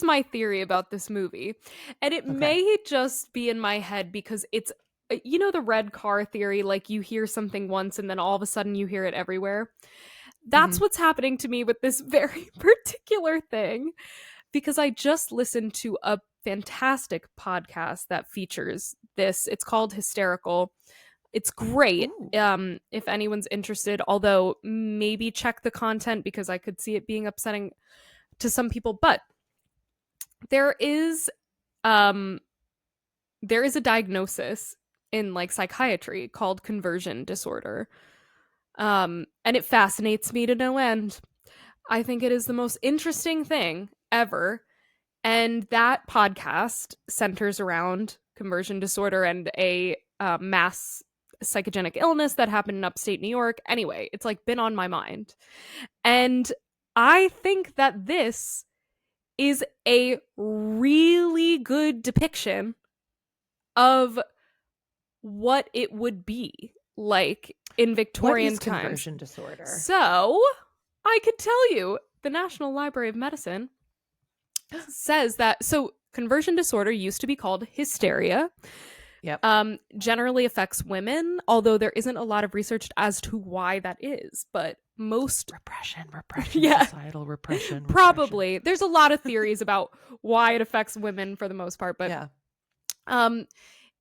my theory about this movie, and it may just be in my head because it's, you know, the red car theory, like you hear something once and then all of a sudden you hear it everywhere. That's what's happening to me with this very particular thing, because I just listened to a fantastic podcast that features this. It's called Hysterical. It's great. Ooh. If anyone's interested, although maybe check the content because I could see it being upsetting to some people. But there is um a diagnosis in like psychiatry called conversion disorder. And it fascinates me to no end. I think it is the most interesting thing ever. And that podcast centers around conversion disorder and a mass psychogenic illness that happened in upstate New York. Anyway, it's like been on my mind. And I think that this is a really good depiction of what it would be like in Victorian What is times. conversion disorder? So I could tell you the National Library of Medicine says that, so conversion disorder used to be called hysteria. Yep. Generally affects women, although there isn't a lot of research as to why that is. But most repression, Yeah. societal repression. Probably. There's a lot of theories about why it affects women for the most part, but yeah.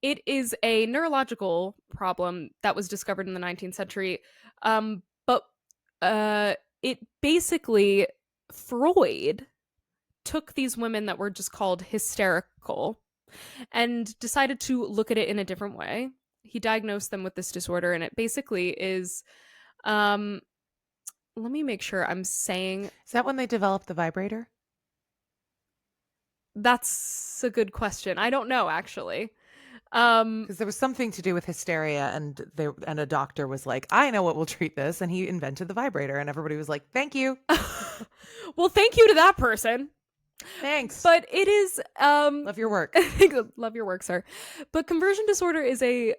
it is a neurological problem that was discovered in the 19th century. But it basically, Freud took these women that were just called hysterical and decided to look at it in a different way. He diagnosed them with this disorder, and it basically is, let me make sure I'm saying. Is that when they developed the vibrator? That's a good question. I don't know, actually. Because there was something to do with hysteria, and a doctor was like, I know what will treat this, and he invented the vibrator, and everybody was like, thank you. Well, thank you to that person. Thanks. But it is love your work. Love your work, sir. But conversion disorder is a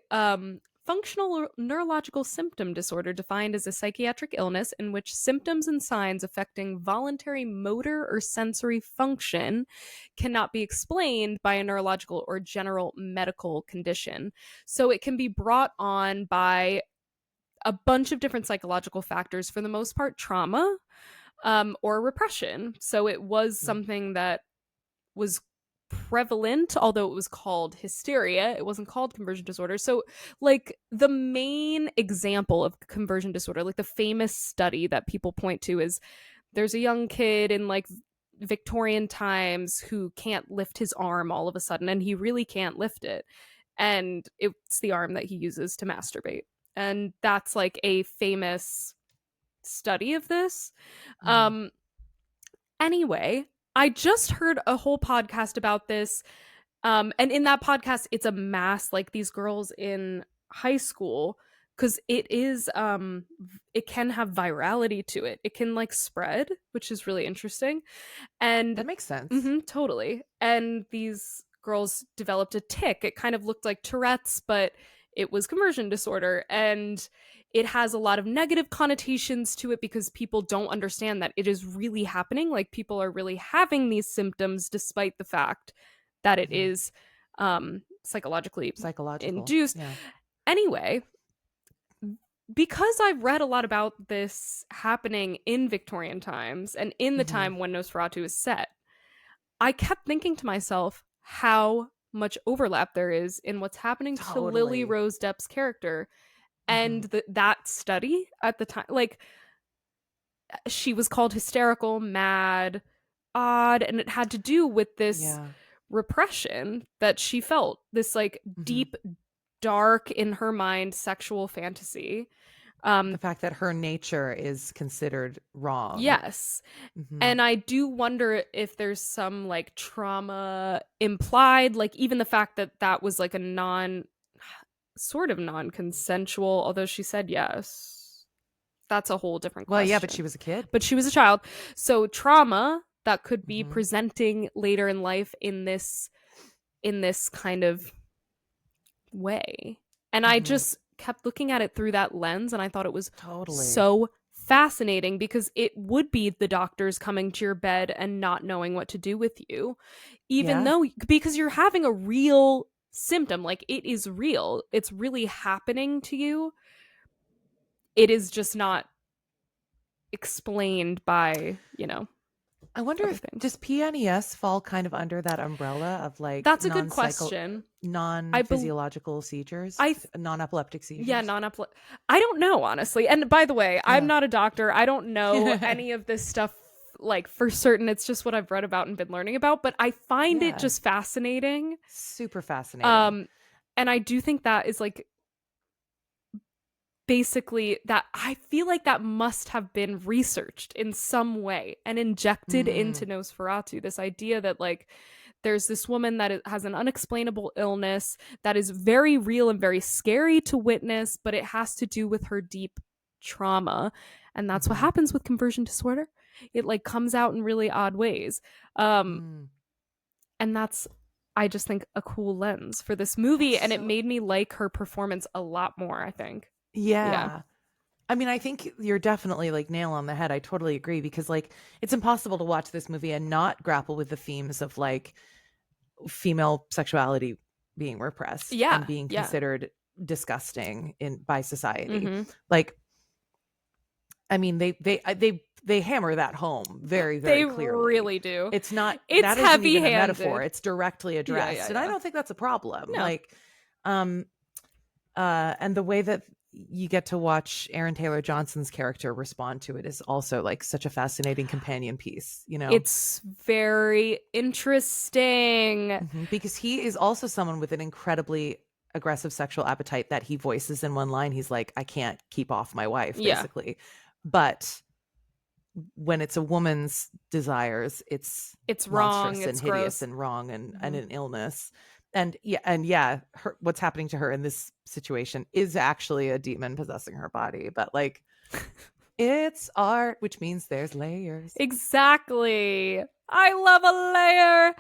functional neurological symptom disorder defined as a psychiatric illness in which symptoms and signs affecting voluntary motor or sensory function cannot be explained by a neurological or general medical condition. So it can be brought on by a bunch of different psychological factors, for the most part trauma, or repression. So it was something that was prevalent, although it was called hysteria. It wasn't called conversion disorder. So, like, the main example of conversion disorder, like the famous study that people point to, is there's a young kid in like Victorian times who can't lift his arm all of a sudden, and he really can't lift it. And it's the arm that he uses to masturbate. And that's like a famous study of this. Anyway, I just heard a whole podcast about this. And in that podcast, it's a mass, like these girls in high school, because it is, it can have virality to it. It can like spread, which is really interesting. And that makes sense. Totally. And these girls developed a tic. It kind of looked like Tourette's, but it was conversion disorder. And it has a lot of negative connotations to it because people don't understand that it is really happening. Like, people are really having these symptoms despite the fact that it is psychologically induced. Yeah. Anyway, because I've read a lot about this happening in Victorian times and in the time when Nosferatu is set, I kept thinking to myself how much overlap there is in what's happening to Lily Rose Depp's character and that study at the time. Like, she was called hysterical, mad, odd, and it had to do with this repression that she felt, this like deep, dark, in her mind, sexual fantasy. The fact that her nature is considered wrong. Yes. And I do wonder if there's some like trauma implied, like even the fact that that was like a sort of non-consensual, although she said yes. That's a whole different question. Well, yeah, but she was a kid. But she was a child. So trauma that could be presenting later in life in this kind of way. And I just kept looking at it through that lens, and I thought it was so fascinating because it would be the doctors coming to your bed and not knowing what to do with you, even Yeah. though, because you're having a real symptom, like it is real, it's really happening to you. It is just not explained by, I wonder other if things. does PNES fall kind of under that umbrella of like That's a good question. I bel non-physiological seizures, I non-epileptic Yeah, seizures? non-epileptic. I don't know, honestly. And by the way, I'm Yeah. not a doctor. I don't know any of this stuff like for certain. It's just what I've read about and been learning about, but I find it Yeah. just fascinating. Super fascinating. Um and I do think that is like basically that I feel like that must have been researched in some way and injected into Mm, Nosferatu, this idea that like there's this woman that has an unexplainable illness that is very real and very scary to witness, but it has to do with her deep trauma. And that's what mhm, happens with conversion disorder. It like comes out in really odd ways. Um, mm. and that's, I just think, a cool lens for this That's movie. And it so made me like her performance a lot more, I think. Yeah. yeah. I mean, I think you're definitely like nail on the head. I totally agree because like it's impossible to watch this movie and not grapple with the themes of like female sexuality being repressed and Yeah. being Yeah. considered disgusting in by society. Mm-hmm. Like I mean, they hammer that home very, They very clearly. really do. It's not It's that isn't heavy even a metaphor. handed. It's directly Yeah. Yeah. addressed. And I Yeah. don't think that's a problem. No. Like, um, and the way that you get to watch Aaron Taylor Johnson's character respond to it is also like such a fascinating companion piece, you know? It's very interesting. Because he is also someone with an incredibly aggressive sexual appetite that he voices in one line. He's like, I can't keep off my wife, Yeah. basically. But when it's a woman's desires, it's It's wrong. monstrous and It's hideous gross. and wrong and Mhm. an illness. And yeah, what's happening to her in this situation is actually a demon possessing her body. But like, it's art, which means there's layers. Exactly. I love a layer.